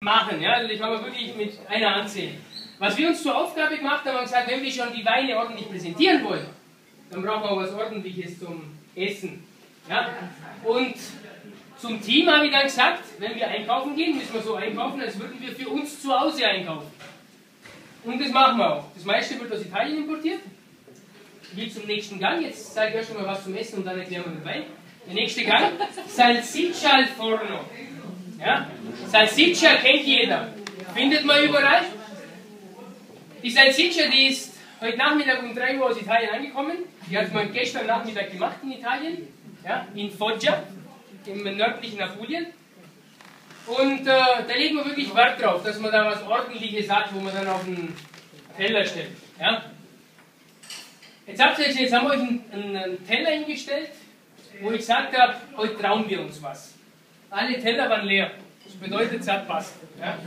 machen. Ja? Also das kann man wirklich mit einer Hand zählen. Was wir uns zur Aufgabe gemacht haben, haben gesagt, wenn wir schon die Weine ordentlich präsentieren wollen, dann brauchen wir auch was Ordentliches zum Essen. Ja? Und zum Team habe ich dann gesagt, wenn wir einkaufen gehen, müssen wir so einkaufen, als würden wir für uns zu Hause einkaufen. Und das machen wir auch. Das meiste wird aus Italien importiert. Ich will zum nächsten Gang, jetzt zeige ich euch schon mal was zum Essen und dann erklären wir den Wein. Der nächste Gang, Salsiccia al Forno. Ja? Salsiccia kennt jeder. Findet man überall. Die Salsiccia, die ist heute Nachmittag um 3 Uhr aus Italien angekommen. Die hat man gestern Nachmittag gemacht in Italien. Ja? In Foggia, im nördlichen Apulien. Und da legen wir wirklich Wert drauf, dass man da was Ordentliches hat, wo man dann auf den Teller stellt. Ja? Jetzt haben wir euch einen Teller hingestellt, wo ich gesagt habe, heute trauen wir uns was. Alle Teller waren leer. Das bedeutet, es hat passt. Ja?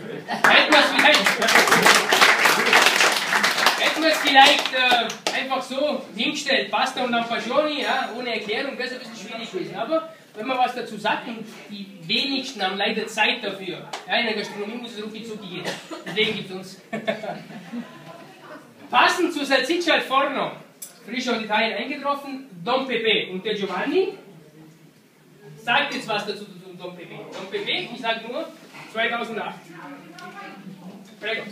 Hätten wir es vielleicht einfach so hingestellt, Pasta und Lampagioni, ja, ohne Erklärung, wäre es ein bisschen schwierig gewesen. Aber wenn man was dazu sagt, und die wenigsten haben leider Zeit dafür. Ja, in der Gastronomie muss es rucki zucki gehen. Deswegen gibt es uns. Passend zu Salsiccia al Forno, frisch aus Italien eingetroffen, Don Pepe und der Giovanni. Sagt jetzt was dazu zu Don Pepe. Don Pepe, ich sage nur 2008. Prego.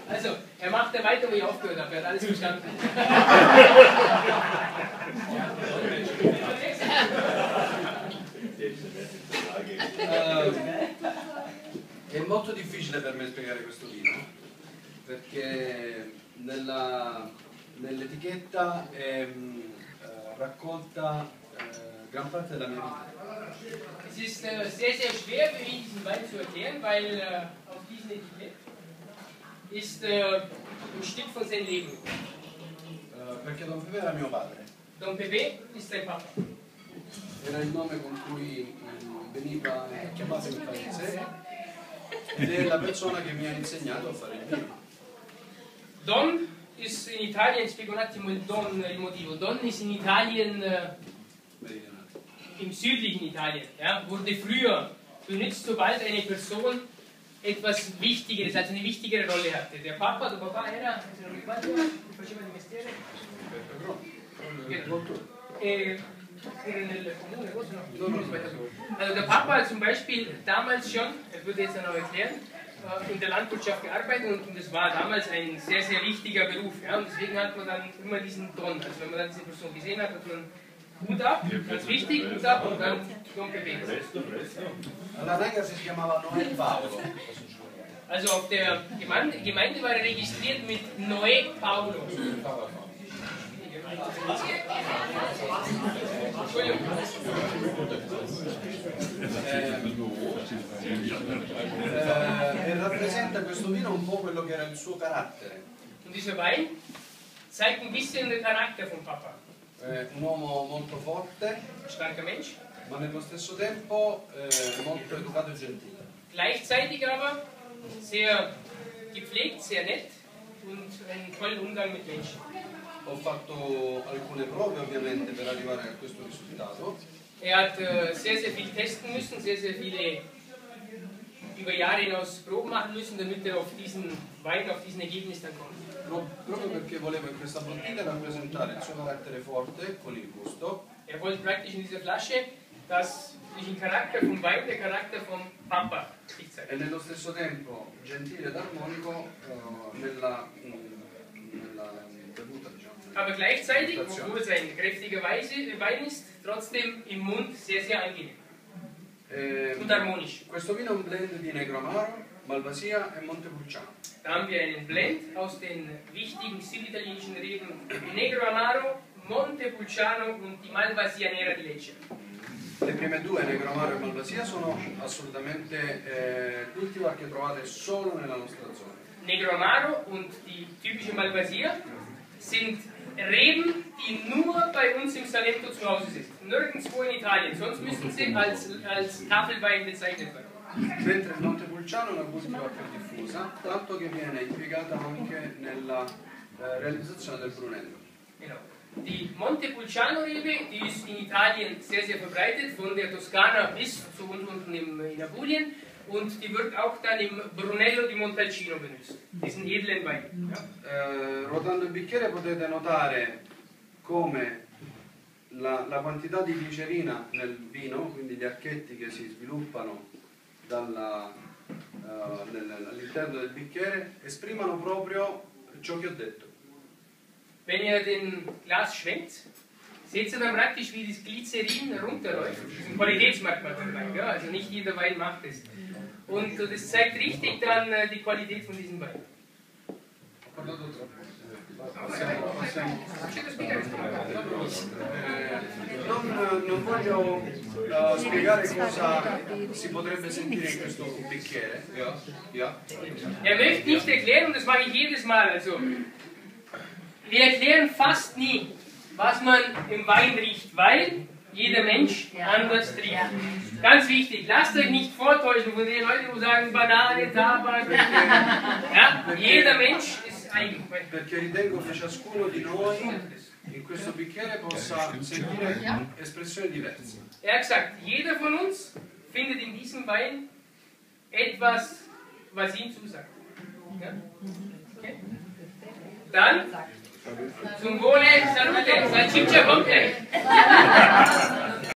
Also, er macht ja weiter, wo ich aufgehört habe. Er hat alles verstanden. È molto difficile per me spiegare questo vino perché nell'etichetta è raccolta gran parte della mia vita. Es ist sehr, sehr schwer für mich, diesen Wein zu erklären, weil auf diesem Etikett ist ein Stück von seinem Leben. Perché Don Pepe era mio padre. Don Pepe ist sein Papa. Era il nome con cui veniva chiamato in paese ed è la persona che mi ha insegnato a fare il vino. Don ist in Italien, spiego un attimo il motivo. Don ist in Italien, im südlichen Italien, ja, wurde früher benutzt, sobald eine Person etwas Wichtigeres, also eine wichtigere Rolle hatte. Der Papa era, se non mi sbaglio, faceva di mestiere? Nel Comune, also der Papa hat zum Beispiel damals schon, er würde jetzt noch erklären, in der Landwirtschaft gearbeitet und das war damals ein sehr, sehr wichtiger Beruf. Ja, und deswegen hat man dann immer diesen Don, also wenn man dann diese Person gesehen hat, hat man Hut ab, ganz wichtig, Hut ab und dann Don Pepe. Alla Nega si chiamava Noel Paolo. Also auf der Gemeinde war er registriert mit Noè Paolo. E rappresenta questo vino un po' quello che era il suo carattere. Und dieser Wein zeigt ein bisschen den Charakter von Papa. Un uomo molto forte, Starker Mensch, ma nello stesso tempo molto educato e gentile. Gleichzeitig aber sehr gepflegt, sehr nett und einen tollen Umgang mit Menschen. Ho fatto alcune prove ovviamente per arrivare a questo risultato. Er hat sehr, sehr viel testen müssen, sehr, sehr viele über Jahre hinaus Proben machen müssen, damit er auf diesen Wein, auf diesen Ergebnis dann kommt. Proprio perché volevo in questa bottiglia rappresentare il suo carattere forte con il gusto. Er wollte praktisch in dieser Flasche, dass durch den Charakter vom Wein der Charakter vom Papa sich zeigt. E nello stesso tempo gentile ed armonico nella bevuta, diciamo. Aber gleichzeitig, obwohl es ein kräftiger Wein ist, trotzdem im Mund sehr, sehr angenehm und harmonisch. Questo vino è un blend di Negro Amaro, Malvasia e Montepulciano. Da haben wir einen Blend aus den wichtigen süditalienischen Reben Negro Amaro, Montepulciano und die Malvasia Nera di Lecce. Le prime due, Negro Amaro e Malvasia, sono assolutamente cultivar che trovate solo nella nostra zona. Negro Amaro und die typische Malvasia sind Reben, die nur bei uns im Salento zu Hause sind. Nirgendwo in Italien, sonst müssen sie als Tafelwein bezeichnet werden. Mentre il Montepulciano è una cultivar più diffusa, tanto che viene impiegata anche nella realizzazione del Brunello. Genau. Die Montepulciano-Rebe, die ist in Italien sehr, sehr verbreitet, von der Toskana bis zu uns unten in Apulien. Und die wird auch dann im Brunello di Montalcino benutzt, diesen edlen Wein. Ja. Ruotando il bicchiere potete notare come la quantità di glicerina nel vino, quindi gli archetti che si sviluppano all'interno del bicchiere, esprimano proprio ciò che ho detto. Wenn ihr den Glas schwenkt, seht ihr dann praktisch, wie das Glycerin runterläuft. Das ist ein Qualitätsmerkmal von Wein, ja? Also nicht jeder Wein macht es. Und das zeigt richtig dann die Qualität von diesem Wein. Non voglio spiegare cosa si potrebbe sentire in questo bicchiere. Er möchte nicht erklären, und das mache ich jedes Mal. Also, wir erklären fast nie, was man im Wein riecht, weil jeder Mensch anders riecht. Ganz wichtig, lasst euch nicht vortäuschen von den Leuten, die sagen Banane, Tabak. Ja, jeder Mensch ist eigen. Perché ritengo che ciascuno di noi in questo bicchiere possa sentire espressioni diverse. Er hat gesagt, jeder von uns findet in diesem Wein etwas, was ihm zusagt. Ja? Okay. Dann zum Wohle, Salute, Salsiccia kommt gleich.